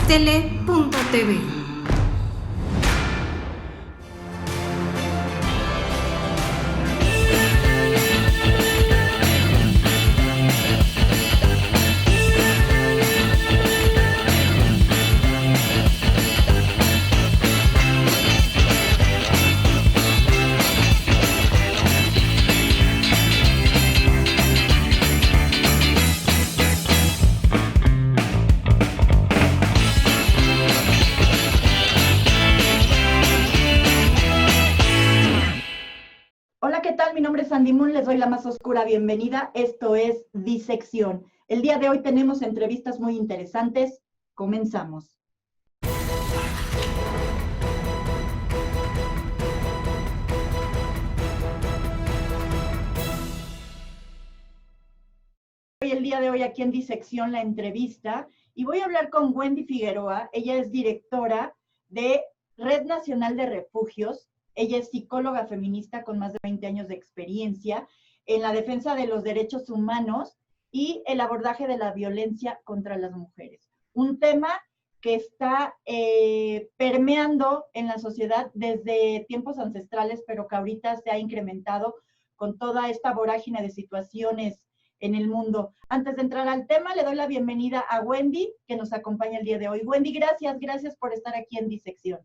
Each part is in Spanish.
Stele.tv. Hola, ¿qué tal? Mi nombre es Sandy Moon, les doy la más oscura bienvenida. Esto es Disección. El día de hoy tenemos entrevistas muy interesantes. Comenzamos. El día de hoy aquí en Disección la entrevista y voy a hablar con Wendy Figueroa. Ella es directora de Red Nacional de Refugios. Ella es psicóloga feminista con más de 20 años de experiencia en la defensa de los derechos humanos y el abordaje de la violencia contra las mujeres. Un tema que está permeando en la sociedad desde tiempos ancestrales, pero que ahorita se ha incrementado con toda esta vorágine de situaciones en el mundo. Antes de entrar al tema, le doy la bienvenida a Wendy, que nos acompaña el día de hoy. Wendy, gracias por estar aquí en Disección.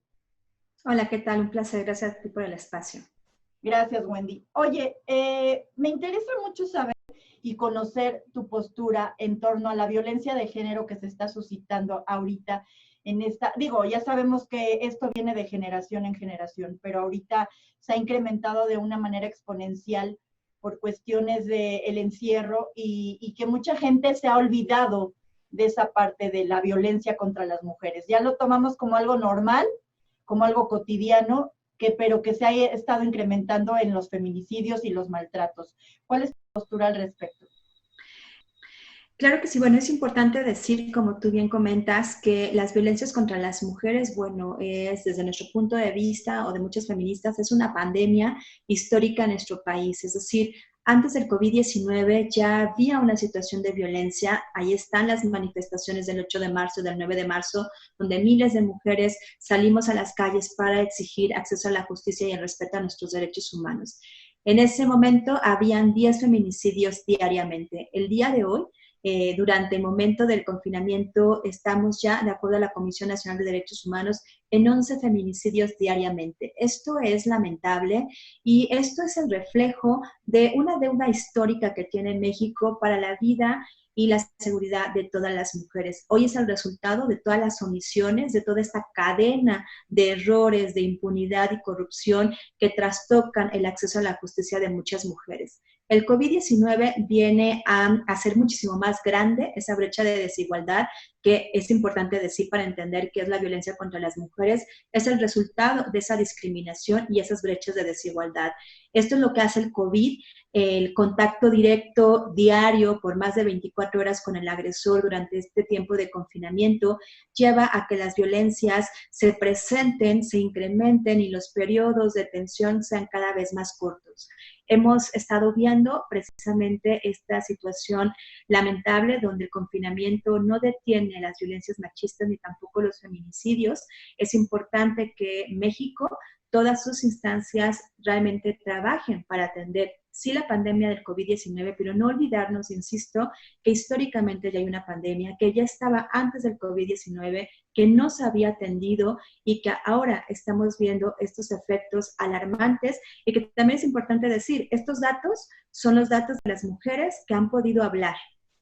Hola, ¿qué tal? Un placer, gracias a ti por el espacio. Gracias, Wendy. Oye, me interesa mucho saber y conocer tu postura en torno a la violencia de género que se está suscitando ahorita en esta, ya sabemos que esto viene de generación en generación, pero ahorita se ha incrementado de una manera exponencial por cuestiones del encierro y que mucha gente se ha olvidado de esa parte de la violencia contra las mujeres. Ya lo tomamos como algo normal, como algo cotidiano, pero que se ha estado incrementando en los feminicidios y los maltratos. ¿Cuál es tu postura al respecto? Claro que sí, bueno, es importante decir, como tú bien comentas, que las violencias contra las mujeres, bueno, es desde nuestro punto de vista o de muchas feministas, es una pandemia histórica en nuestro país. Es decir, antes del COVID-19 ya había una situación de violencia. Ahí están las manifestaciones del 8 de marzo y del 9 de marzo, donde miles de mujeres salimos a las calles para exigir acceso a la justicia y el respeto a nuestros derechos humanos. En ese momento habían 10 feminicidios diariamente. El día de hoy, durante el momento del confinamiento, estamos ya, de acuerdo a la Comisión Nacional de Derechos Humanos, en 11 feminicidios diariamente. Esto es lamentable y esto es el reflejo de una deuda histórica que tiene México para la vida y la seguridad de todas las mujeres. Hoy es el resultado de todas las omisiones, de toda esta cadena de errores, de impunidad y corrupción que trastocan el acceso a la justicia de muchas mujeres. El COVID-19 viene a hacer muchísimo más grande esa brecha de desigualdad, que es importante decir para entender qué es la violencia contra las mujeres. Es el resultado de esa discriminación y esas brechas de desigualdad. Esto es lo que hace el COVID, el contacto directo diario por más de 24 horas con el agresor durante este tiempo de confinamiento, lleva a que las violencias se presenten, se incrementen y los periodos de tensión sean cada vez más cortos. Hemos estado viendo precisamente esta situación lamentable donde el confinamiento no detiene las violencias machistas ni tampoco los feminicidios. Es importante que México, todas sus instancias realmente trabajen para atender, sí, la pandemia del COVID-19, pero no olvidarnos, insisto, que históricamente ya hay una pandemia, que ya estaba antes del COVID-19, que no se había atendido y que ahora estamos viendo estos efectos alarmantes y que también es importante decir, estos datos son los datos de las mujeres que han podido hablar,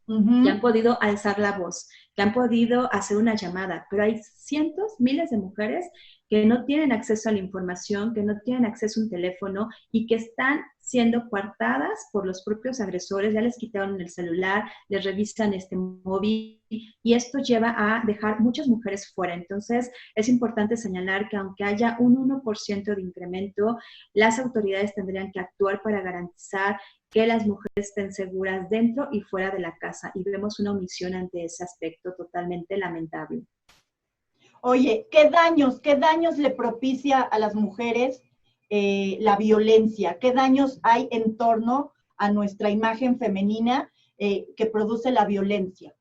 que han podido alzar la voz, que han podido hacer una llamada, pero hay cientos, miles de mujeres que no tienen acceso a la información, que no tienen acceso a un teléfono y que están siendo coartadas por los propios agresores, ya les quitaron el celular, les revisan este móvil y esto lleva a dejar muchas mujeres fuera. Entonces, es importante señalar que aunque haya un 1% de incremento, las autoridades tendrían que actuar para garantizar que las mujeres estén seguras dentro y fuera de la casa. Y vemos una omisión ante ese aspecto totalmente lamentable. Oye, ¿qué daños le propicia a las mujeres la violencia? ¿Qué daños hay en torno a nuestra imagen femenina que produce la violencia?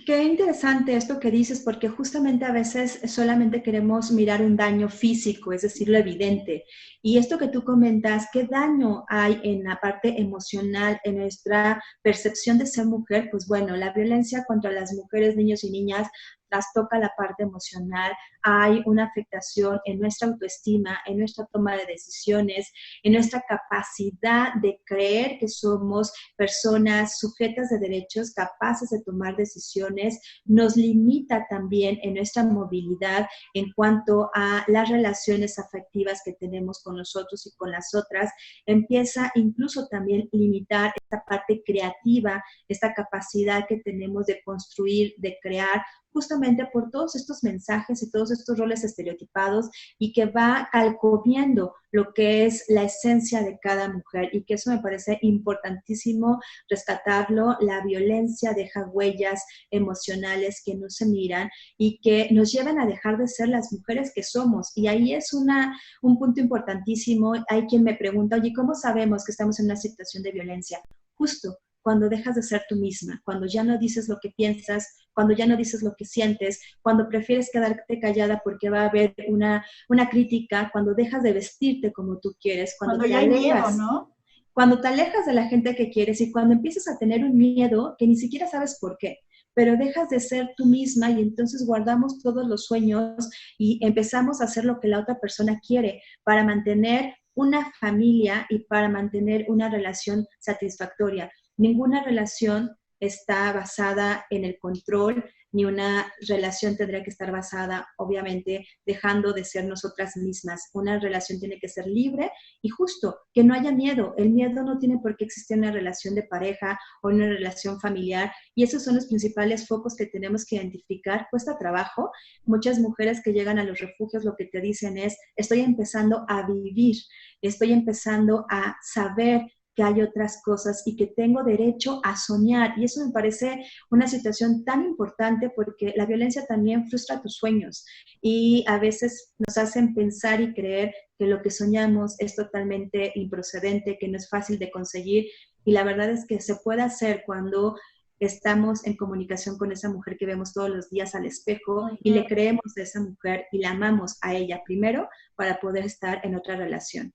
Qué interesante esto que dices, porque justamente a veces solamente queremos mirar un daño físico, es decir, lo evidente. Y esto que tú comentas, ¿qué daño hay en la parte emocional, en nuestra percepción de ser mujer? Pues bueno, la violencia contra las mujeres, niños y niñas trastoca la parte emocional, hay una afectación en nuestra autoestima, en nuestra toma de decisiones, en nuestra capacidad de creer que somos personas sujetas de derechos, capaces de tomar decisiones, nos limita también en nuestra movilidad en cuanto a las relaciones afectivas que tenemos con nosotros y con las otras, empieza incluso también limitar esta parte creativa, esta capacidad que tenemos de construir, de crear, justamente por todos estos mensajes y todos estos roles estereotipados y que va calcoviendo lo que es la esencia de cada mujer y que eso me parece importantísimo rescatarlo. La violencia deja huellas emocionales que no se miran y que nos llevan a dejar de ser las mujeres que somos y ahí es un punto importantísimo. Hay quien me pregunta, oye, ¿cómo sabemos que estamos en una situación de violencia? Justo cuando dejas de ser tú misma, cuando ya no dices lo que piensas, cuando ya no dices lo que sientes, cuando prefieres quedarte callada porque va a haber una crítica, cuando dejas de vestirte como tú quieres, Cuando ya hay miedo, ¿no? cuando te alejas de la gente que quieres y cuando empiezas a tener un miedo que ni siquiera sabes por qué, pero dejas de ser tú misma y entonces guardamos todos los sueños y empezamos a hacer lo que la otra persona quiere para mantener una familia y para mantener una relación satisfactoria. Ninguna relación está basada en el control, ni una relación tendría que estar basada, obviamente, dejando de ser nosotras mismas. Una relación tiene que ser libre y justo, que no haya miedo. El miedo no tiene por qué existir en una relación de pareja o en una relación familiar y esos son los principales focos que tenemos que identificar. Cuesta trabajo. Muchas mujeres que llegan a los refugios lo que te dicen es, estoy empezando a vivir, estoy empezando a saber que hay otras cosas y que tengo derecho a soñar. Y eso me parece una situación tan importante porque la violencia también frustra tus sueños y a veces nos hacen pensar y creer que lo que soñamos es totalmente improcedente, que no es fácil de conseguir. Y la verdad es que se puede hacer cuando estamos en comunicación con esa mujer que vemos todos los días al espejo y le creemos a esa mujer y la amamos a ella primero para poder estar en otra relación.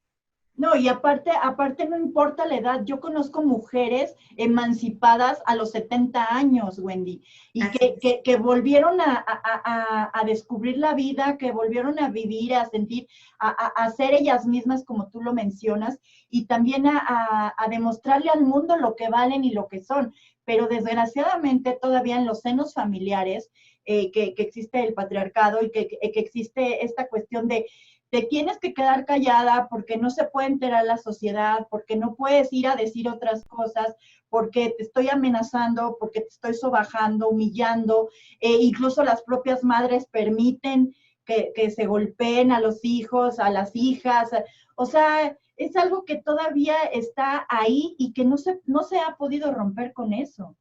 No, y aparte no importa la edad, yo conozco mujeres emancipadas a los 70 años, Wendy, y que volvieron a descubrir la vida, que volvieron a vivir, a sentir, a ser ellas mismas, como tú lo mencionas, y también a demostrarle al mundo lo que valen y lo que son. Pero desgraciadamente todavía en los senos familiares, que existe el patriarcado y que existe esta cuestión de te tienes que quedar callada porque no se puede enterar la sociedad, porque no puedes ir a decir otras cosas, porque te estoy amenazando, porque te estoy sobajando, humillando, incluso las propias madres permiten que se golpeen a los hijos, a las hijas, o sea, es algo que todavía está ahí y que no se ha podido romper con eso.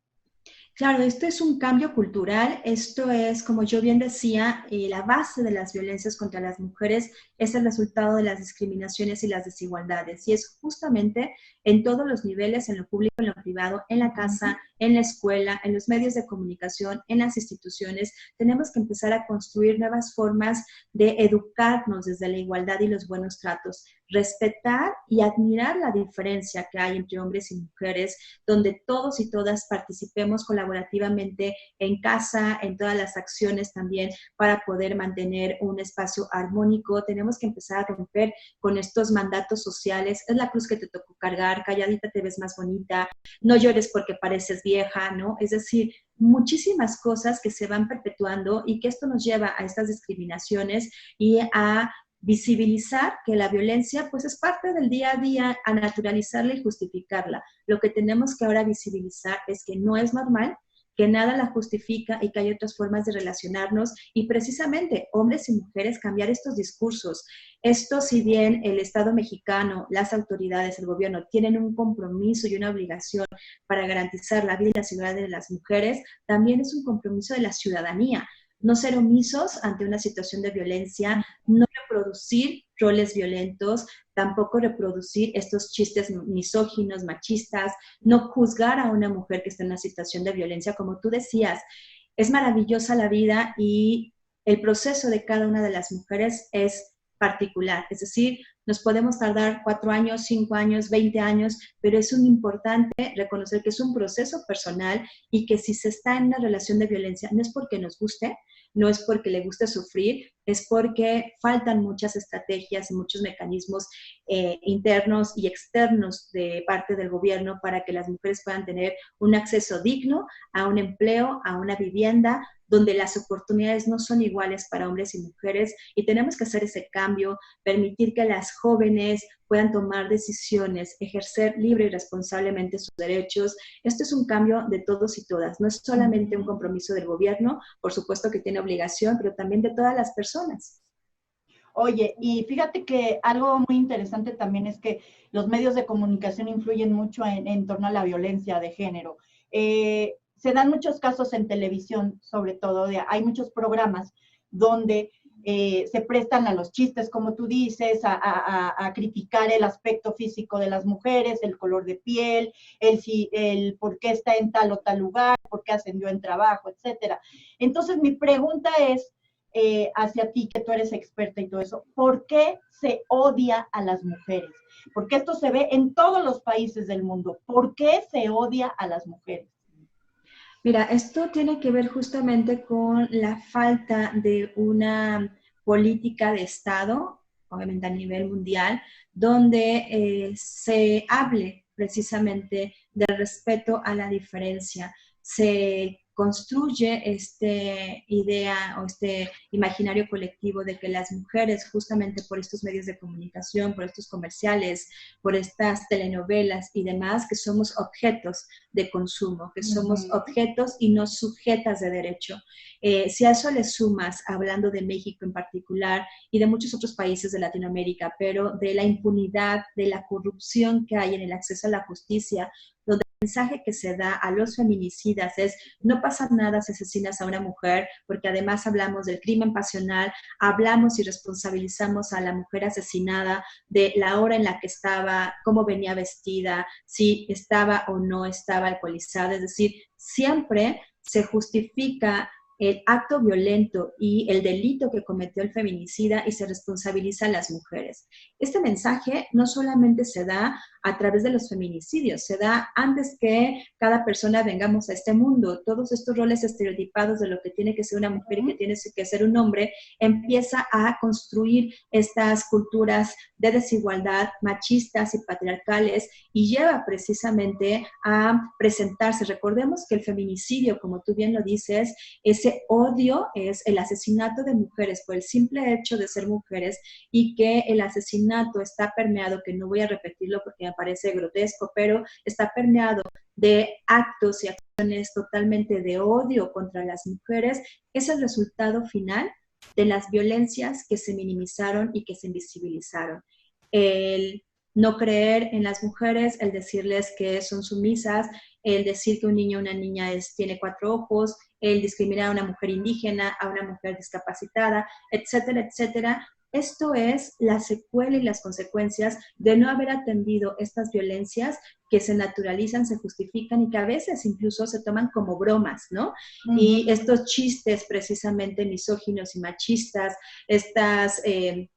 Claro, esto es un cambio cultural, esto es, como yo bien decía, la base de las violencias contra las mujeres es el resultado de las discriminaciones y las desigualdades. Y es justamente en todos los niveles, en lo público, en lo privado, en la casa, en la escuela, en los medios de comunicación, en las instituciones, tenemos que empezar a construir nuevas formas de educarnos desde la igualdad y los buenos tratos, respetar y admirar la diferencia que hay entre hombres y mujeres, donde todos y todas participemos colaborativamente en casa, en todas las acciones también para poder mantener un espacio armónico. Tenemos que empezar a romper con estos mandatos sociales. Es la cruz que te tocó cargar, calladita te ves más bonita, no llores porque pareces vieja, ¿no? Es decir, muchísimas cosas que se van perpetuando y que esto nos lleva a estas discriminaciones y a visibilizar que la violencia pues es parte del día a día, a naturalizarla y justificarla. Lo que tenemos que ahora visibilizar es que no es normal, que nada la justifica y que hay otras formas de relacionarnos y precisamente hombres y mujeres cambiar estos discursos. Esto, si bien el Estado mexicano, las autoridades, el gobierno tienen un compromiso y una obligación para garantizar la vida y la seguridad de las mujeres, también es un compromiso de la ciudadanía. No ser omisos ante una situación de violencia, no reproducir roles violentos, tampoco reproducir estos chistes misóginos, machistas, no juzgar a una mujer que está en una situación de violencia, como tú decías. es maravillosa la vida y el proceso de cada una de las mujeres es particular. Es decir, nos podemos tardar 4 años, 5 años, 20 años, pero es un importante reconocer que es un proceso personal y que si se está en una relación de violencia, no es porque nos guste, no es porque le guste sufrir, es porque faltan muchas estrategias y muchos mecanismos internos y externos de parte del gobierno para que las mujeres puedan tener un acceso digno a un empleo, a una vivienda, donde las oportunidades no son iguales para hombres y mujeres, y tenemos que hacer ese cambio, permitir que las jóvenes puedan tomar decisiones, ejercer libre y responsablemente sus derechos. Esto es un cambio de todos y todas, no es solamente un compromiso del gobierno, por supuesto que tiene obligación, pero también de todas las personas. Oye, y fíjate que algo muy interesante también es que los medios de comunicación influyen mucho en torno a la violencia de género. Se dan muchos casos en televisión, sobre todo, hay muchos programas donde se prestan a los chistes, como tú dices, a criticar el aspecto físico de las mujeres, el color de piel, el por qué está en tal o tal lugar, por qué ascendió en trabajo, etcétera. Entonces, mi pregunta es, hacia ti, que tú eres experta y todo eso, ¿por qué se odia a las mujeres? Porque esto se ve en todos los países del mundo. ¿Por qué se odia a las mujeres? Mira, esto tiene que ver justamente con la falta de una política de Estado, obviamente a nivel mundial, donde se hable precisamente del respeto a la diferencia. Se construye esta idea o este imaginario colectivo de que las mujeres, justamente por estos medios de comunicación, por estos comerciales, por estas telenovelas y demás, que somos objetos de consumo, que somos objetos y no sujetas de derecho. Si a eso le sumas, hablando de México en particular y de muchos otros países de Latinoamérica, pero de la impunidad, de la corrupción que hay en el acceso a la justicia, donde el mensaje que se da a los feminicidas es: no pasa nada si asesinas a una mujer, porque además hablamos del crimen pasional, hablamos y responsabilizamos a la mujer asesinada de la hora en la que estaba, cómo venía vestida, si estaba o no estaba alcoholizada. Es decir, siempre se justifica el acto violento y el delito que cometió el feminicida y se responsabiliza a las mujeres. Este mensaje no solamente se da a través de los feminicidios, se da antes que cada persona vengamos a este mundo. Todos estos roles estereotipados de lo que tiene que ser una mujer y que tiene que ser un hombre, empieza a construir estas culturas de desigualdad machistas y patriarcales y lleva precisamente a presentarse. Recordemos que el feminicidio, como tú bien lo dices, ese odio es el asesinato de mujeres por el simple hecho de ser mujeres, y que el asesinato está permeado, que no voy a repetirlo porque me parece grotesco, pero está permeado de actos y acciones totalmente de odio contra las mujeres. Es el resultado final de las violencias que se minimizaron y que se invisibilizaron. El no creer en las mujeres, el decirles que son sumisas, el decir que un niño o una niña tiene 4 ojos, el discriminar a una mujer indígena, a una mujer discapacitada, etcétera, etcétera. Esto es la secuela y las consecuencias de no haber atendido estas violencias que se naturalizan, se justifican y que a veces incluso se toman como bromas, ¿no? Y estos chistes precisamente misóginos y machistas, estas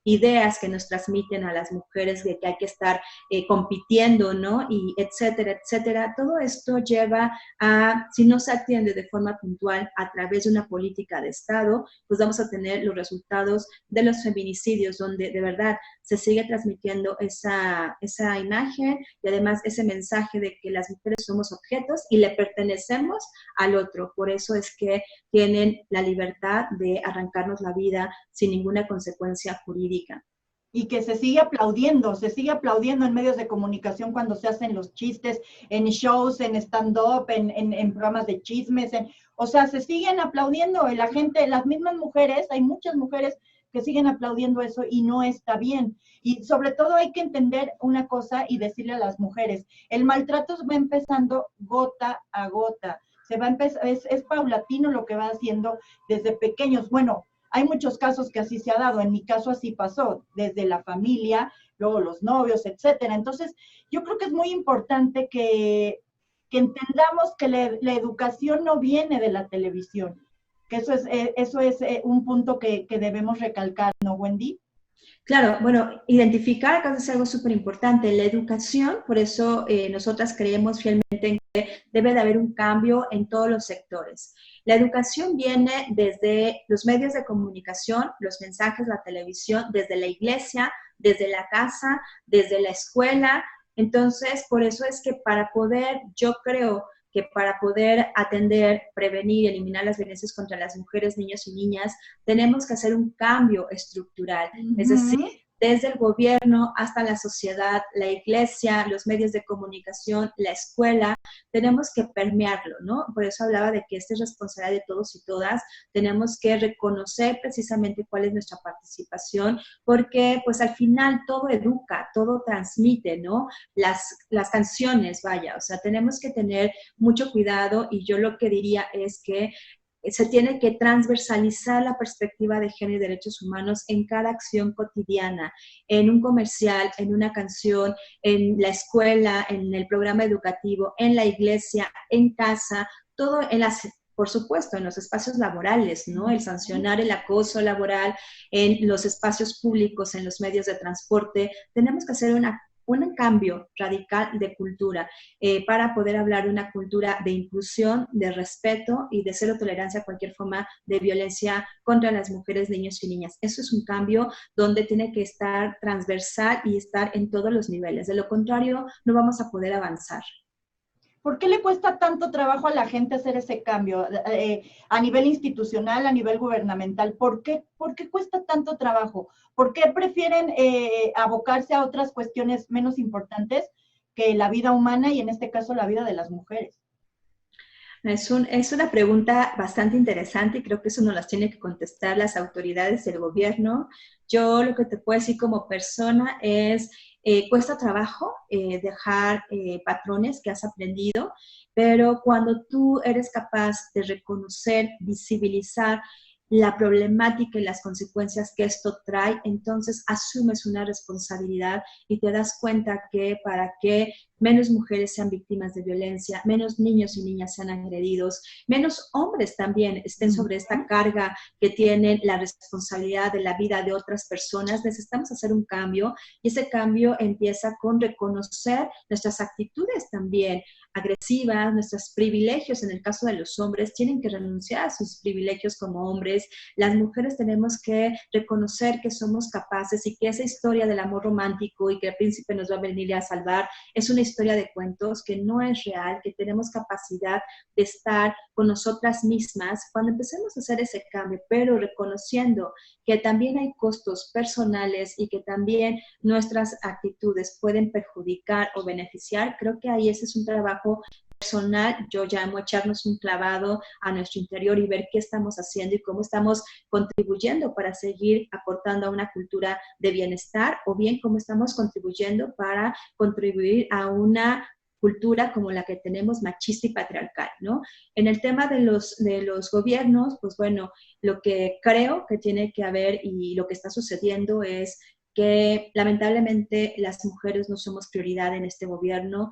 ideas que nos transmiten a las mujeres de que hay que estar compitiendo, ¿no? Y etcétera, etcétera. Todo esto lleva a, si no se atiende de forma puntual a través de una política de Estado, pues vamos a tener los resultados de los feminicidios, donde de verdad se sigue transmitiendo esa imagen y además ese mensaje de que las mujeres somos objetos y le pertenecemos al otro. Por eso es que tienen la libertad de arrancarnos la vida sin ninguna consecuencia jurídica. Y que se sigue aplaudiendo en medios de comunicación cuando se hacen los chistes, en shows, en stand-up, en programas de chismes, o sea, se siguen aplaudiendo, la gente, las mismas mujeres, hay muchas mujeres que siguen aplaudiendo eso y no está bien. Y sobre todo hay que entender una cosa y decirle a las mujeres, el maltrato va empezando gota a gota, se va a empezar, es paulatino lo que va haciendo desde pequeños. Bueno, hay muchos casos que así se ha dado, en mi caso así pasó, desde la familia, luego los novios, etcétera. Entonces, yo creo que es muy importante que entendamos que la educación no viene de la televisión, Que eso es un punto que debemos recalcar, ¿no, Wendy? Claro, bueno, identificar casos es algo súper importante. La educación, por eso nosotras creemos fielmente en que debe de haber un cambio en todos los sectores. La educación viene desde los medios de comunicación, los mensajes, la televisión, desde la iglesia, desde la casa, desde la escuela. Entonces, por eso es que para poder, yo creo que para poder atender, prevenir y eliminar las violencias contra las mujeres, niños y niñas, tenemos que hacer un cambio estructural. Es decir, desde el gobierno hasta la sociedad, la iglesia, los medios de comunicación, la escuela, tenemos que permearlo, ¿no? Por eso hablaba de que esta es responsabilidad de todos y todas, tenemos que reconocer precisamente cuál es nuestra participación, porque pues al final todo educa, todo transmite, ¿no? Las canciones, vaya, o sea, tenemos que tener mucho cuidado y yo lo que diría es que se tiene que transversalizar la perspectiva de género y derechos humanos en cada acción cotidiana, en un comercial, en una canción, en la escuela, en el programa educativo, en la iglesia, en casa, todo en las, por supuesto, en los espacios laborales, ¿no? El sancionar el acoso laboral en los espacios públicos, en los medios de transporte. Tenemos que hacer un cambio radical de cultura para poder hablar de una cultura de inclusión, de respeto y de cero tolerancia a cualquier forma de violencia contra las mujeres, niños y niñas. Eso es un cambio donde tiene que estar transversal y estar en todos los niveles. De lo contrario, no vamos a poder avanzar. ¿Por qué le cuesta tanto trabajo a la gente hacer ese cambio a nivel institucional, a nivel gubernamental? ¿Por qué cuesta tanto trabajo? ¿Por qué prefieren abocarse a otras cuestiones menos importantes que la vida humana y en este caso la vida de las mujeres? Es una pregunta bastante interesante y creo que eso nos las tienen que contestar las autoridades del gobierno. Yo lo que te puedo decir como persona es, cuesta trabajo dejar patrones que has aprendido, pero cuando tú eres capaz de reconocer, visibilizar la problemática y las consecuencias que esto trae, entonces asumes una responsabilidad y te das cuenta que para que menos mujeres sean víctimas de violencia, menos niños y niñas sean agredidos, menos hombres también estén sobre esta carga que tienen la responsabilidad de la vida de otras personas, necesitamos hacer un cambio y ese cambio empieza con reconocer nuestras actitudes también agresivas, nuestros privilegios en el caso de los hombres, tienen que renunciar a sus privilegios como hombres. Las mujeres tenemos que reconocer que somos capaces y que esa historia del amor romántico y que el príncipe nos va a venir a salvar es una historia de cuentos que no es real, que tenemos capacidad de estar con nosotras mismas cuando empecemos a hacer ese cambio, pero reconociendo que también hay costos personales y que también nuestras actitudes pueden perjudicar o beneficiar, creo que ahí ese es un trabajo personal. Yo llamo echarnos un clavado a nuestro interior y ver qué estamos haciendo y cómo estamos contribuyendo para seguir aportando a una cultura de bienestar o bien cómo estamos contribuyendo para contribuir a una cultura como la que tenemos machista y patriarcal, ¿no? En el tema de los gobiernos, pues bueno, lo que creo que tiene que haber y lo que está sucediendo es que lamentablemente las mujeres no somos prioridad en este gobierno.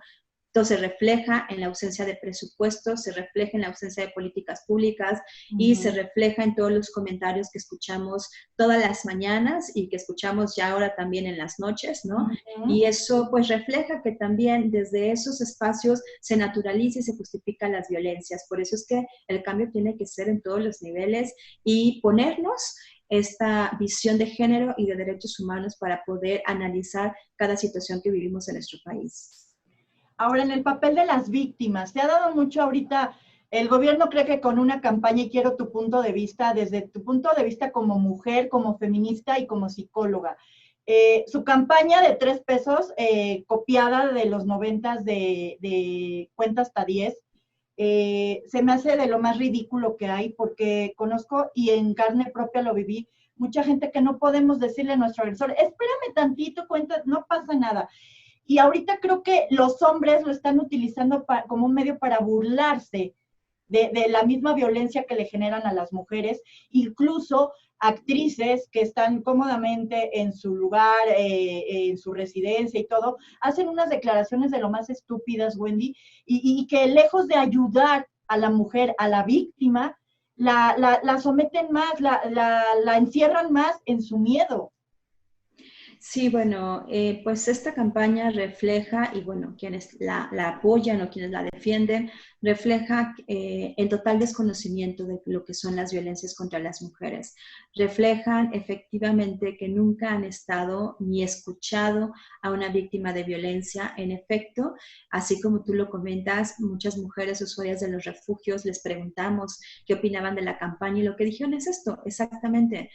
Esto se refleja en la ausencia de presupuestos, se refleja en la ausencia de políticas públicas y se refleja en todos los comentarios que escuchamos todas las mañanas y que escuchamos ya ahora también en las noches, ¿no? Y eso pues refleja que también desde esos espacios se naturaliza y se justifican las violencias. Por eso es que el cambio tiene que ser en todos los niveles y ponernos esta visión de género y de derechos humanos para poder analizar cada situación que vivimos en nuestro país. Ahora, en el papel de las víctimas, se ha dado mucho ahorita, el gobierno cree que con una campaña, y quiero tu punto de vista, desde tu punto de vista como mujer, como feminista y como psicóloga. Su campaña de 3 pesos, copiada de los 90s de Cuenta hasta 10, se me hace de lo más ridículo que hay, porque conozco y en carne propia lo viví, mucha gente que no podemos decirle a nuestro agresor, espérame tantito, cuenta, no pasa nada. Y ahorita creo que los hombres lo están utilizando como un medio para burlarse de la misma violencia que le generan a las mujeres, incluso actrices que están cómodamente en su lugar, en su residencia y todo, hacen unas declaraciones de lo más estúpidas, Wendy, y que lejos de ayudar a la mujer, a la víctima, la someten más, la encierran más en su miedo. Sí, bueno, pues esta campaña refleja, y bueno, quienes la apoyan o quienes la defienden, refleja el total desconocimiento de lo que son las violencias contra las mujeres. Reflejan efectivamente que nunca han estado ni escuchado a una víctima de violencia. En efecto, así como tú lo comentas, muchas mujeres usuarias de los refugios les preguntamos qué opinaban de la campaña y lo que dijeron es esto, exactamente.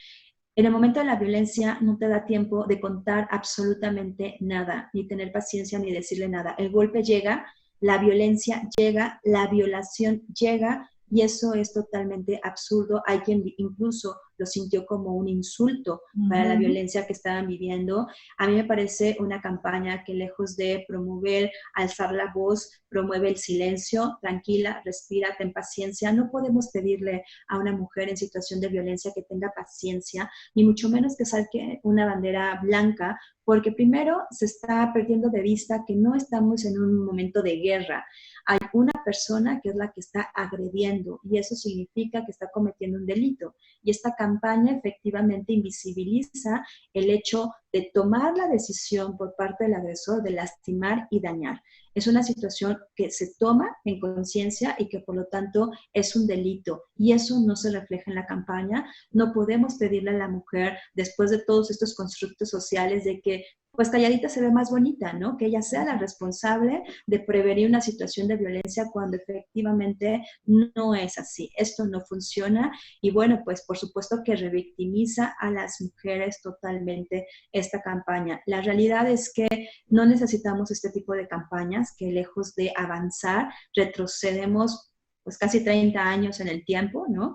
En el momento de la violencia no te da tiempo de contar absolutamente nada, ni tener paciencia, ni decirle nada. El golpe llega, la violencia llega, la violación llega y eso es totalmente absurdo. Hay quien incluso lo sintió como un insulto para la violencia que estaban viviendo. A mí me parece una campaña que lejos de promover, alzar la voz, promueve el silencio. Tranquila, respira, ten paciencia. No podemos pedirle a una mujer en situación de violencia que tenga paciencia, ni mucho menos que saque una bandera blanca, porque primero se está perdiendo de vista que no estamos en un momento de guerra. Hay una persona que es la que está agrediendo y eso significa que está cometiendo un delito. Y esta campaña efectivamente invisibiliza el hecho de tomar la decisión por parte del agresor de lastimar y dañar. Es una situación que se toma en conciencia y que por lo tanto es un delito y eso no se refleja en la campaña. No podemos pedirle a la mujer, después de todos estos constructos sociales, de que pues calladita se ve más bonita, ¿no? Que ella sea la responsable de prevenir una situación de violencia cuando efectivamente no es así. Esto no funciona y bueno, pues por supuesto que revictimiza a las mujeres totalmente esta campaña. La realidad es que no necesitamos este tipo de campañas que lejos de avanzar, retrocedemos pues casi 30 años en el tiempo, ¿no?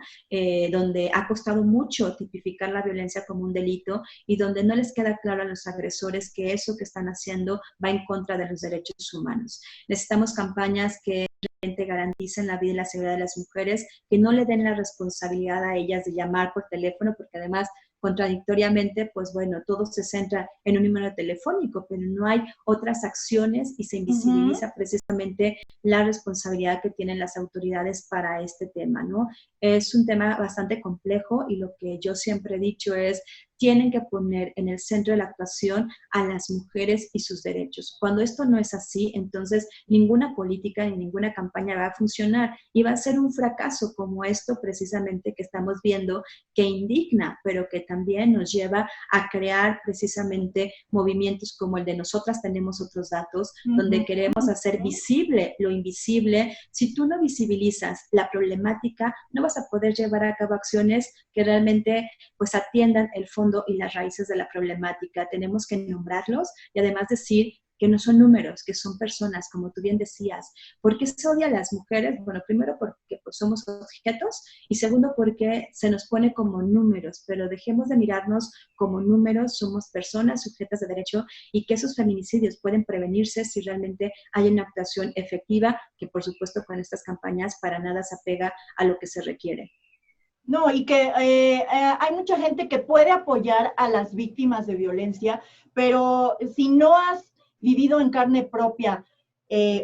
Donde ha costado mucho tipificar la violencia como un delito y donde no les queda claro a los agresores que eso que están haciendo va en contra de los derechos humanos. Necesitamos campañas que realmente garanticen la vida y la seguridad de las mujeres, que no le den la responsabilidad a ellas de llamar por teléfono, porque además contradictoriamente, pues bueno, todo se centra en un número telefónico, pero no hay otras acciones y se invisibiliza precisamente la responsabilidad que tienen las autoridades para este tema, ¿no? Es un tema bastante complejo y lo que yo siempre he dicho es, tienen que poner en el centro de la actuación a las mujeres y sus derechos. Cuando esto no es así, entonces ninguna política ni ninguna campaña va a funcionar y va a ser un fracaso como esto precisamente que estamos viendo, que indigna, pero que también nos lleva a crear precisamente movimientos como el de Nosotras Tenemos Otros Datos, donde queremos hacer visible lo invisible. Si tú no visibilizas la problemática, no vas a poder llevar a cabo acciones que realmente pues atiendan el fondo y las raíces de la problemática. Tenemos que nombrarlos y además decir que no son números, que son personas, como tú bien decías. ¿Por qué se odia a las mujeres? Bueno, primero porque pues, somos objetos y segundo porque se nos pone como números, pero dejemos de mirarnos como números, somos personas sujetas de derecho y que esos feminicidios pueden prevenirse si realmente hay una actuación efectiva, que por supuesto con estas campañas para nada se apega a lo que se requiere. No, y que hay mucha gente que puede apoyar a las víctimas de violencia, pero si no has vivido en carne propia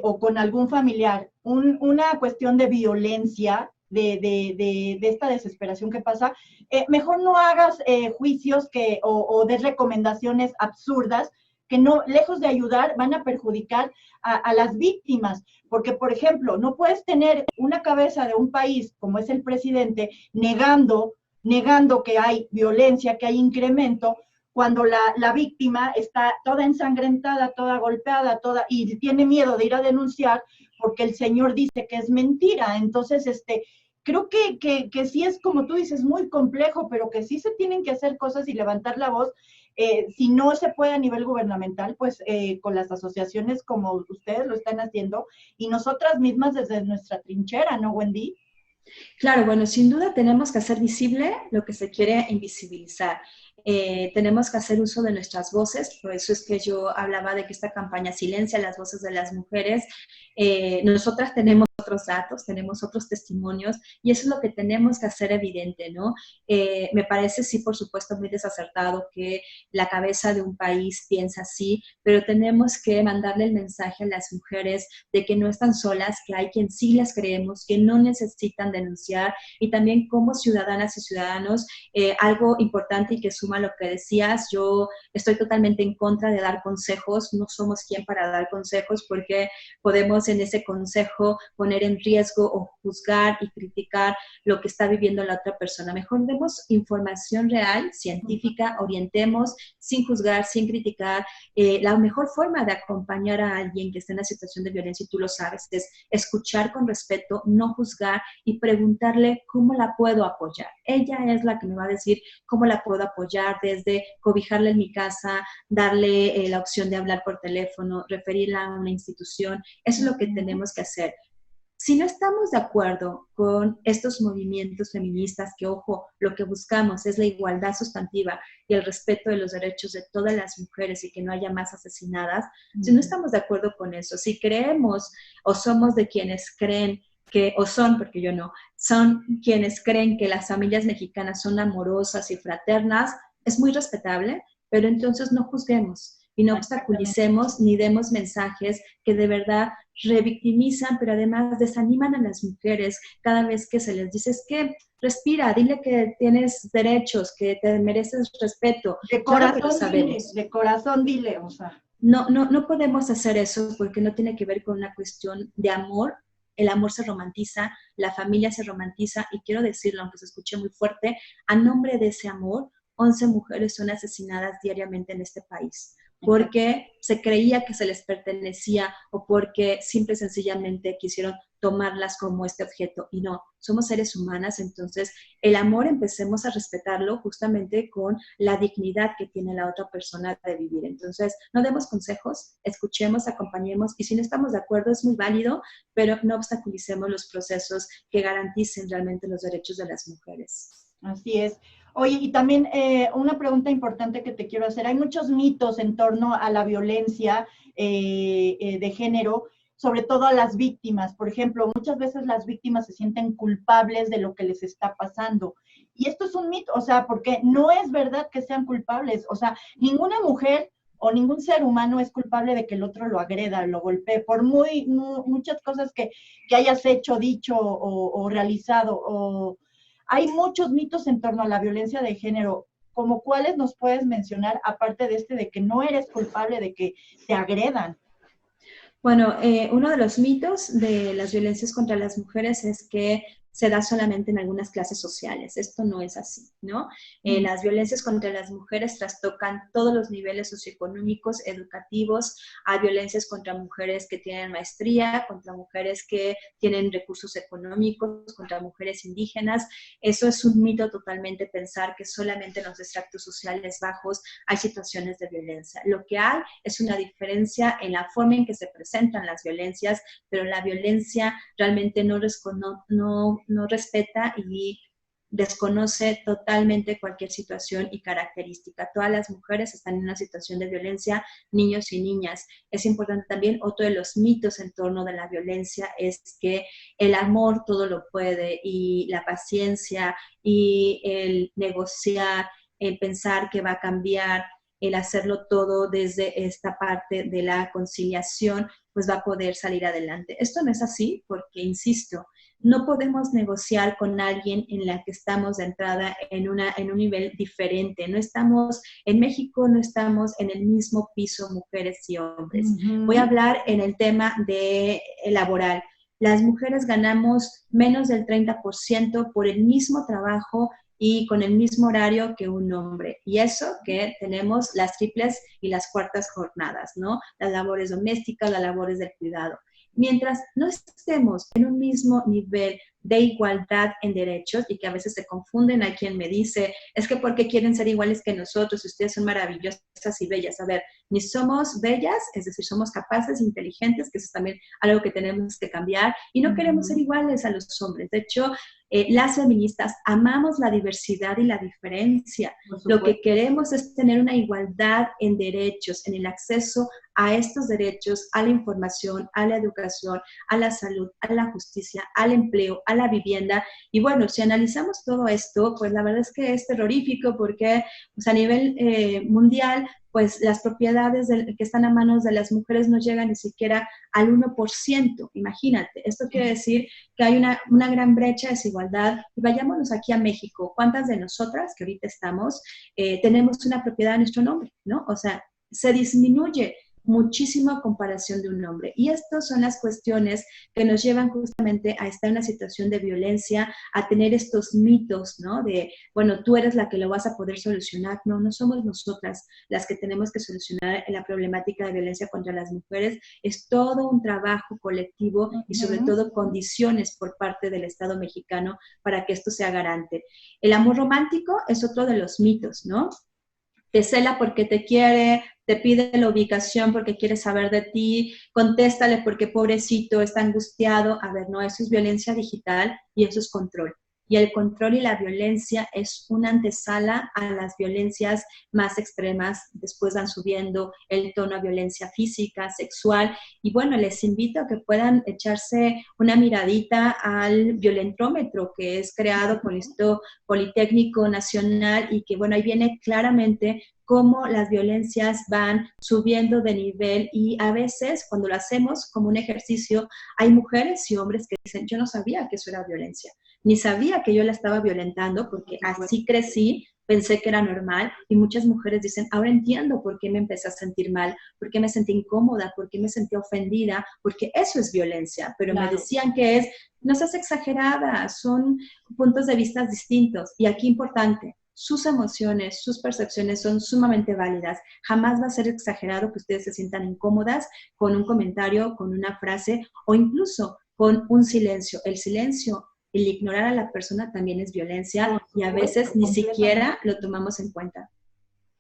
o con algún familiar una cuestión de violencia, de esta desesperación que pasa, mejor no hagas juicios o des recomendaciones absurdas que no, lejos de ayudar, van a perjudicar a las víctimas. Porque, por ejemplo, no puedes tener una cabeza de un país como es el presidente negando que hay violencia, que hay incremento, cuando la víctima está toda ensangrentada, toda golpeada, y tiene miedo de ir a denunciar porque el señor dice que es mentira. Entonces, creo que sí es, como tú dices, muy complejo, pero que sí se tienen que hacer cosas y levantar la voz. Si no se puede a nivel gubernamental, pues con las asociaciones como ustedes lo están haciendo y nosotras mismas desde nuestra trinchera, ¿no, Wendy? Claro, bueno, sin duda tenemos que hacer visible lo que se quiere invisibilizar. tenemos que hacer uso de nuestras voces, por eso es que yo hablaba de que esta campaña silencia las voces de las mujeres. Nosotras tenemos otros datos, tenemos otros testimonios y eso es lo que tenemos que hacer evidente, ¿no? Me parece, sí, por supuesto, muy desacertado que la cabeza de un país piensa así, pero tenemos que mandarle el mensaje a las mujeres de que no están solas, que hay quien sí las creemos, que no necesitan denunciar y también como ciudadanas y ciudadanos, algo importante y que suma lo que decías, yo estoy totalmente en contra de dar consejos, no somos quien para dar consejos porque podemos en ese consejo poner en riesgo o juzgar y criticar lo que está viviendo la otra persona. Mejor demos información real, científica, orientemos sin juzgar, sin criticar. La mejor forma de acompañar a alguien que está en una situación de violencia, y tú lo sabes, es escuchar con respeto, no juzgar y preguntarle cómo la puedo apoyar. Ella es la que me va a decir cómo la puedo apoyar, desde cobijarla en mi casa, darle la opción de hablar por teléfono, referirla a una institución. Eso es lo que tenemos que hacer. Si no estamos de acuerdo con estos movimientos feministas, que ojo, lo que buscamos es la igualdad sustantiva y el respeto de los derechos de todas las mujeres y que no haya más asesinadas, si no estamos de acuerdo con eso, si creemos o somos de quienes creen que, o son, porque yo no, son quienes creen que las familias mexicanas son amorosas y fraternas, es muy respetable, pero entonces no juzguemos y no obstaculicemos ni demos mensajes que de verdad revictimizan, pero además desaniman a las mujeres cada vez que se les dice, es que respira, dile que tienes derechos, que te mereces respeto. De corazón, claro, dile, de corazón dile, o sea. No podemos hacer eso porque no tiene que ver con una cuestión de amor. El amor se romantiza, la familia se romantiza y quiero decirlo, aunque se escuche muy fuerte, a nombre de ese amor, 11 mujeres son asesinadas diariamente en este país porque se creía que se les pertenecía o porque simple y sencillamente quisieron tomarlas como este objeto. Y no, somos seres humanas, entonces el amor empecemos a respetarlo justamente con la dignidad que tiene la otra persona de vivir. Entonces, no demos consejos, escuchemos, acompañemos y si no estamos de acuerdo es muy válido, pero no obstaculicemos los procesos que garanticen realmente los derechos de las mujeres. Así es. Oye, y también una pregunta importante que te quiero hacer. Hay muchos mitos en torno a la violencia de género, sobre todo a las víctimas. Por ejemplo, muchas veces las víctimas se sienten culpables de lo que les está pasando. Y esto es un mito, o sea, porque no es verdad que sean culpables. O sea, ninguna mujer o ningún ser humano es culpable de que el otro lo agreda, lo golpee, por muchas cosas que hayas hecho, dicho o realizado. Hay muchos mitos en torno a la violencia de género, como cuáles nos puedes mencionar, aparte de de que no eres culpable de que te agredan. Bueno, uno de los mitos de las violencias contra las mujeres es que se da solamente en algunas clases sociales. Esto no es así, ¿no? Las violencias contra las mujeres trastocan todos los niveles socioeconómicos, educativos. Hay violencias contra mujeres que tienen maestría, contra mujeres que tienen recursos económicos, contra mujeres indígenas. Eso es un mito totalmente pensar que solamente en los estratos sociales bajos hay situaciones de violencia. Lo que hay es una diferencia en la forma en que se presentan las violencias, pero la violencia realmente no respeta y desconoce totalmente cualquier situación y característica. Todas las mujeres están en una situación de violencia, niños y niñas. Es importante también, otro de los mitos en torno de la violencia es que el amor todo lo puede y la paciencia y el negociar, el pensar que va a cambiar, el hacerlo todo desde esta parte de la conciliación, pues va a poder salir adelante. Esto no es así porque, insisto, no podemos negociar con alguien en la que estamos de entrada en un nivel diferente. No estamos en México, no estamos en el mismo piso mujeres y hombres. Voy a hablar en el tema de laboral. Las mujeres ganamos menos del 30% por el mismo trabajo y con el mismo horario que un hombre. Y eso que tenemos las triples y las cuartas jornadas, ¿no? Las labores domésticas, las labores del cuidado. Mientras no estemos en un mismo nivel de igualdad en derechos y que a veces se confunden, hay quien me dice, es que ¿por qué quieren ser iguales que nosotros? Ustedes son maravillosas y bellas. A ver, ni somos bellas, es decir, somos capaces, inteligentes, que eso es también algo que tenemos que cambiar, y no queremos ser iguales a los hombres. De hecho, las feministas amamos la diversidad y la diferencia. Lo que queremos es tener una igualdad en derechos, en el acceso a estos derechos, a la información, a la educación, a la salud, a la justicia, al empleo, a la vivienda. Y bueno, si analizamos todo esto, pues la verdad es que es terrorífico porque pues, a nivel mundial, pues las propiedades que están a manos de las mujeres no llegan ni siquiera al 1%. Imagínate, esto quiere decir que hay una gran brecha de desigualdad. Y vayámonos aquí a México. ¿Cuántas de nosotras que ahorita estamos tenemos una propiedad a nuestro nombre, ¿no? O sea, se disminuye muchísimo a comparación de un hombre. Y estas son las cuestiones que nos llevan justamente a estar en una situación de violencia, a tener estos mitos, ¿no? De, bueno, tú eres la que lo vas a poder solucionar. No, no somos nosotras las que tenemos que solucionar la problemática de violencia contra las mujeres. Es todo un trabajo colectivo y sobre todo condiciones por parte del Estado mexicano para que esto sea garante. El amor romántico es otro de los mitos, ¿no? Te cela porque te quiere, te pide la ubicación porque quiere saber de ti, contéstale porque pobrecito está angustiado. A ver, no, eso es violencia digital y eso es control. Y el control y la violencia es una antesala a las violencias más extremas. Después van subiendo el tono a violencia física, sexual. Y bueno, les invito a que puedan echarse una miradita al violentómetro que es creado por el Instituto Politécnico Nacional y que, bueno, ahí viene claramente cómo las violencias van subiendo de nivel y a veces cuando lo hacemos como un ejercicio, hay mujeres y hombres que dicen, yo no sabía que eso era violencia, ni sabía que yo la estaba violentando porque así crecí, pensé que era normal y muchas mujeres dicen, ahora entiendo por qué me empecé a sentir mal, por qué me sentí incómoda, por qué me sentí ofendida, porque eso es violencia, pero me decían que es, no seas exagerada, son puntos de vista distintos y aquí importante, sus emociones, sus percepciones son sumamente válidas. Jamás va a ser exagerado que ustedes se sientan incómodas con un comentario, con una frase o incluso con un silencio. El silencio, el ignorar a la persona también es violencia y a veces ni siquiera lo tomamos en cuenta.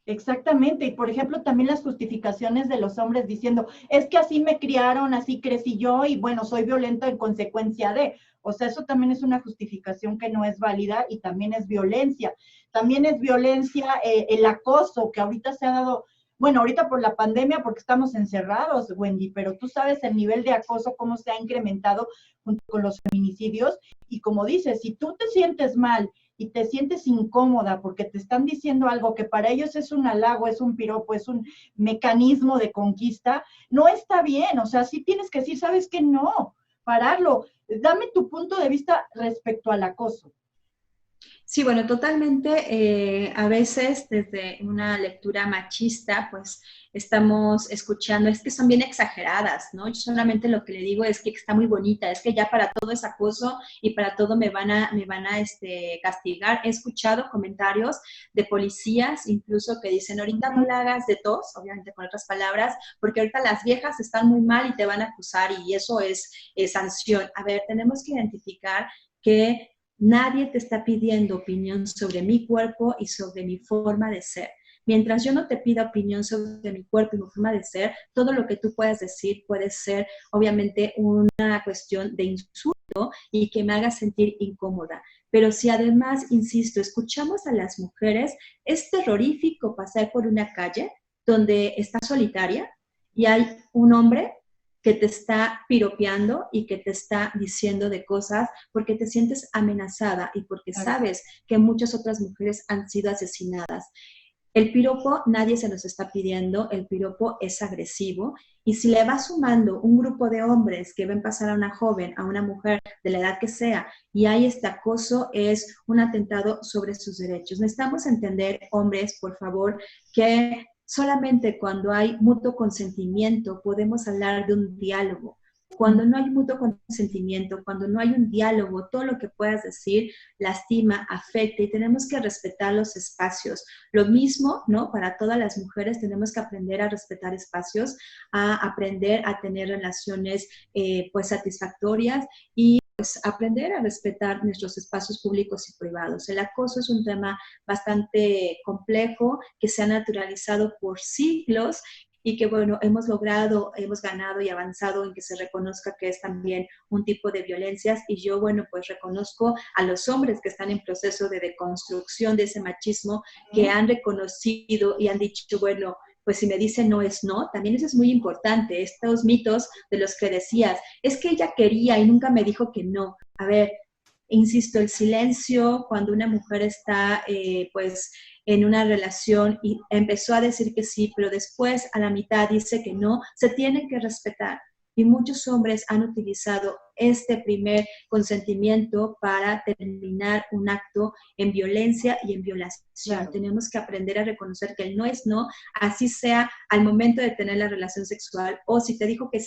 Exactamente, y por ejemplo también las justificaciones de los hombres diciendo, es que así me criaron, así crecí yo y bueno, soy violento en consecuencia de, o sea, eso también es una justificación que no es válida y también es violencia. También es violencia el acoso que ahorita se ha dado, bueno, ahorita por la pandemia porque estamos encerrados, Wendy, pero tú sabes el nivel de acoso, cómo se ha incrementado junto con los feminicidios y como dices, si tú te sientes mal y te sientes incómoda porque te están diciendo algo que para ellos es un halago, es un piropo, es un mecanismo de conquista, no está bien, o sea, sí tienes que decir, ¿sabes qué? No, pararlo. Dame tu punto de vista respecto al acoso. Sí, bueno, totalmente. A veces desde una lectura machista, pues estamos escuchando, es que son bien exageradas, ¿no? Yo solamente lo que le digo es que está muy bonita, es que ya para todo es acoso y para todo me van a castigar. He escuchado comentarios de policías incluso que dicen, ahorita no la hagas de tos, obviamente con otras palabras, porque ahorita las viejas están muy mal y te van a acusar y eso es sanción. A ver, tenemos que identificar que nadie te está pidiendo opinión sobre mi cuerpo y sobre mi forma de ser. Mientras yo no te pida opinión sobre mi cuerpo y mi forma de ser, todo lo que tú puedas decir puede ser obviamente una cuestión de insulto y que me haga sentir incómoda. Pero si además, insisto, escuchamos a las mujeres, es terrorífico pasar por una calle donde estás solitaria y hay un hombre que te está piropeando y que te está diciendo de cosas porque te sientes amenazada y porque sabes que muchas otras mujeres han sido asesinadas. El piropo nadie se los está pidiendo, el piropo es agresivo y si le va sumando un grupo de hombres que ven pasar a una joven, a una mujer de la edad que sea y hay este acoso, es un atentado sobre sus derechos. Necesitamos entender, hombres, por favor, que solamente cuando hay mutuo consentimiento podemos hablar de un diálogo. Cuando no hay mutuo consentimiento, cuando no hay un diálogo, todo lo que puedas decir lastima, afecta y tenemos que respetar los espacios. Lo mismo, ¿no? Para todas las mujeres tenemos que aprender a respetar espacios, a aprender a tener relaciones pues satisfactorias y pues aprender a respetar nuestros espacios públicos y privados. El acoso es un tema bastante complejo que se ha naturalizado por siglos y que, bueno, hemos logrado, hemos ganado y avanzado en que se reconozca que es también un tipo de violencias. Y yo, bueno, pues reconozco a los hombres que están en proceso de deconstrucción de ese machismo, que han reconocido y han dicho, bueno, pues si me dice no es no, también eso es muy importante, estos mitos de los que decías, es que ella quería y nunca me dijo que no. A ver, insisto, el silencio cuando una mujer está pues en una relación y empezó a decir que sí, pero después a la mitad dice que no, se tiene que respetar. Y muchos hombres han utilizado este primer consentimiento para terminar un acto en violencia y en violación. Claro. Tenemos que aprender a reconocer que el no es no, así sea al momento de tener la relación sexual, o si te dijo que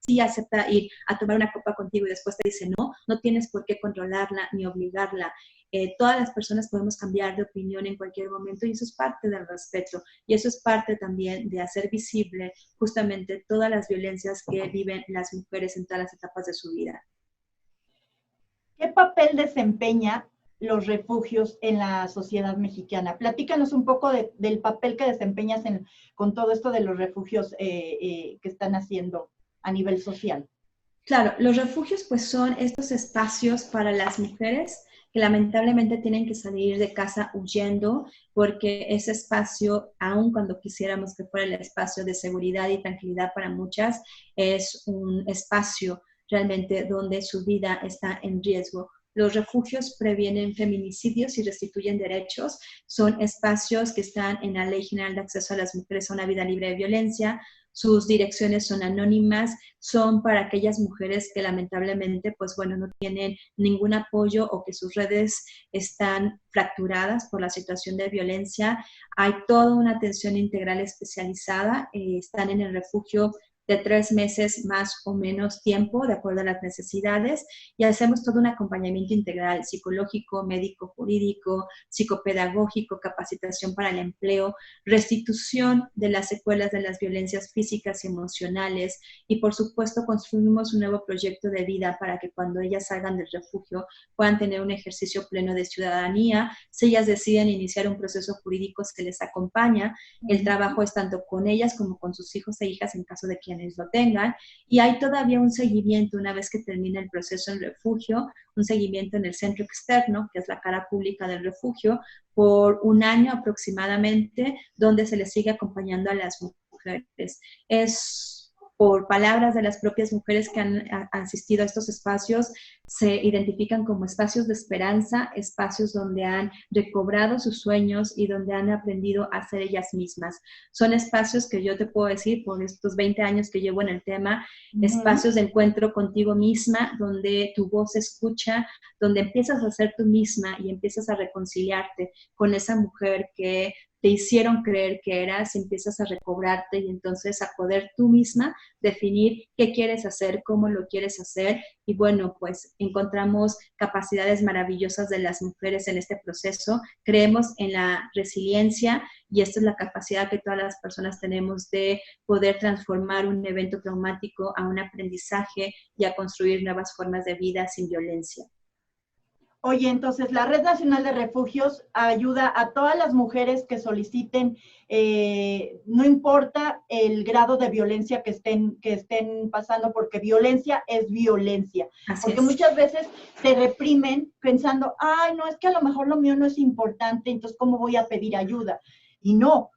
sí acepta ir a tomar una copa contigo y después te dice no, no tienes por qué controlarla ni obligarla. Todas las personas podemos cambiar de opinión en cualquier momento y eso es parte del respeto y eso es parte también de hacer visible justamente todas las violencias que viven las mujeres en todas las etapas de su vida. ¿Qué papel desempeña los refugios en la sociedad mexicana? Platícanos un poco del papel que desempeñas con todo esto de los refugios que están haciendo a nivel social. Claro, los refugios pues son estos espacios para las mujeres que lamentablemente tienen que salir de casa huyendo porque ese espacio, aun cuando quisiéramos que fuera el espacio de seguridad y tranquilidad para muchas, es un espacio realmente donde su vida está en riesgo. Los refugios previenen feminicidios y restituyen derechos. Son espacios que están en la Ley General de Acceso a las Mujeres a una Vida Libre de Violencia. Sus direcciones son anónimas, son para aquellas mujeres que lamentablemente, pues bueno, no tienen ningún apoyo o que sus redes están fracturadas por la situación de violencia. Hay toda una atención integral especializada, están en el refugio de 3 meses más o menos tiempo, de acuerdo a las necesidades, y hacemos todo un acompañamiento integral, psicológico, médico, jurídico, psicopedagógico, capacitación para el empleo, restitución de las secuelas de las violencias físicas y emocionales, y por supuesto construimos un nuevo proyecto de vida para que cuando ellas salgan del refugio puedan tener un ejercicio pleno de ciudadanía. Si ellas deciden iniciar un proceso jurídico, se les acompaña. El trabajo es tanto con ellas como con sus hijos e hijas en caso de quienes lo tengan, y hay todavía un seguimiento una vez que termina el proceso en refugio, un seguimiento en el centro externo, que es la cara pública del refugio, por 1 año aproximadamente, donde se les sigue acompañando a las mujeres. Es por palabras de las propias mujeres que han asistido a estos espacios, se identifican como espacios de esperanza, espacios donde han recobrado sus sueños y donde han aprendido a ser ellas mismas. Son espacios que yo te puedo decir, por estos 20 años que llevo en el tema, espacios de encuentro contigo misma, donde tu voz se escucha, donde empiezas a ser tú misma y empiezas a reconciliarte con esa mujer que te hicieron creer que eras, empiezas a recobrarte y entonces a poder tú misma definir qué quieres hacer, cómo lo quieres hacer. Y bueno, pues encontramos capacidades maravillosas de las mujeres en este proceso. Creemos en la resiliencia y esta es la capacidad que todas las personas tenemos de poder transformar un evento traumático a un aprendizaje y a construir nuevas formas de vida sin violencia. Oye, entonces la Red Nacional de Refugios ayuda a todas las mujeres que soliciten, no importa el grado de violencia que estén pasando, porque violencia es violencia. Porque muchas veces se reprimen pensando, ay, no, es que a lo mejor lo mío no es importante, entonces ¿cómo voy a pedir ayuda? Y no,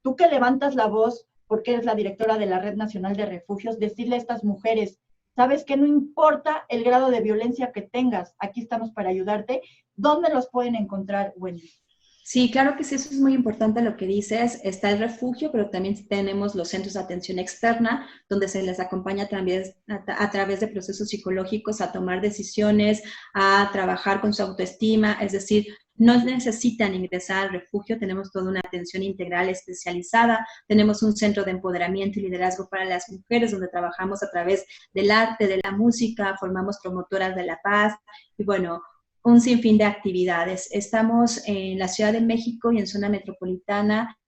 tú que levantas la voz, porque eres la directora de la Red Nacional de Refugios, decirle a estas mujeres, sabes que no importa el grado de violencia que tengas, aquí estamos para ayudarte. ¿Dónde los pueden encontrar, Wendy? Sí, claro que sí, eso es muy importante lo que dices. Está el refugio, pero también tenemos los centros de atención externa, donde se les acompaña también a través de procesos psicológicos a tomar decisiones, a trabajar con su autoestima, es decir, no necesitan ingresar al refugio, tenemos toda una atención integral especializada, tenemos un centro de empoderamiento y liderazgo para las mujeres, donde trabajamos a través del arte, de la música, formamos promotoras de la paz y bueno, un sinfín de actividades. Estamos en la Ciudad de México y en zona metropolitana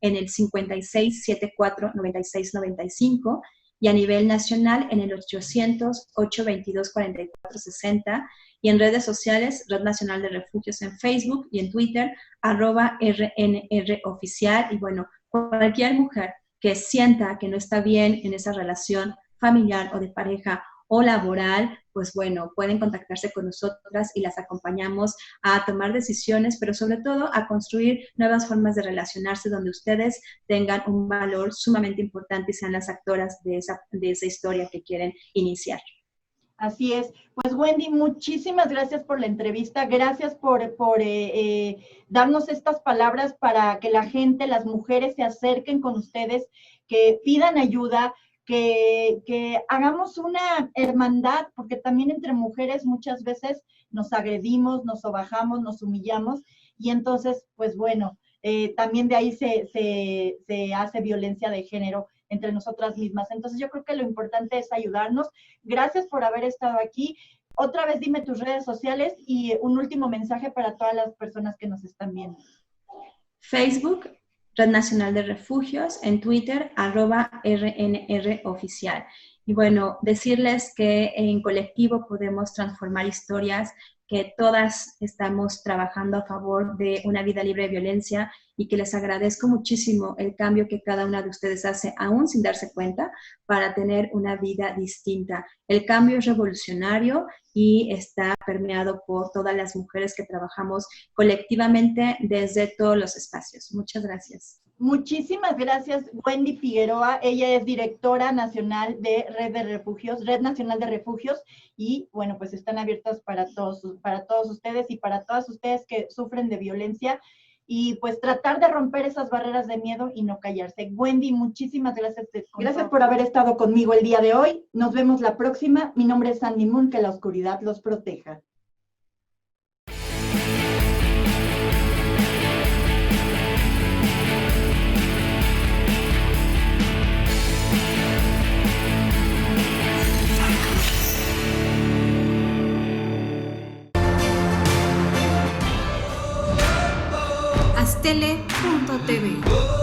en el 5674-9695 y a nivel nacional en el 800-822-4460 y en redes sociales, Red Nacional de Refugios en Facebook y en Twitter, @RNR Oficial. Y bueno, cualquier mujer que sienta que no está bien en esa relación familiar o de pareja o laboral, pues bueno, pueden contactarse con nosotras y las acompañamos a tomar decisiones, pero sobre todo a construir nuevas formas de relacionarse donde ustedes tengan un valor sumamente importante y sean las actoras de esa historia que quieren iniciar. Así es. Pues Wendy, muchísimas gracias por la entrevista. Gracias por darnos estas palabras para que la gente, las mujeres se acerquen con ustedes, que pidan ayuda, que hagamos una hermandad, porque también entre mujeres muchas veces nos agredimos, nos sobajamos, nos humillamos, y entonces, pues bueno, también de ahí se hace violencia de género entre nosotras mismas. Entonces yo creo que lo importante es ayudarnos. Gracias por haber estado aquí. Otra vez dime tus redes sociales y un último mensaje para todas las personas que nos están viendo. Facebook, Red Nacional de Refugios, en Twitter, @RNROficial. Y bueno, decirles que en colectivo podemos transformar historias, que todas estamos trabajando a favor de una vida libre de violencia y que les agradezco muchísimo el cambio que cada una de ustedes hace, aún sin darse cuenta, para tener una vida distinta. El cambio es revolucionario y está permeado por todas las mujeres que trabajamos colectivamente desde todos los espacios. Muchas gracias. Muchísimas gracias, Wendy Figueroa. Ella es directora nacional de Red Nacional de Refugios, y bueno, pues están abiertas para todos ustedes y para todas ustedes que sufren de violencia, y pues tratar de romper esas barreras de miedo y no callarse. Wendy, muchísimas gracias. Gracias por haber estado conmigo el día de hoy. Nos vemos la próxima. Mi nombre es Sandy Moon, que la oscuridad los proteja. Astele.tv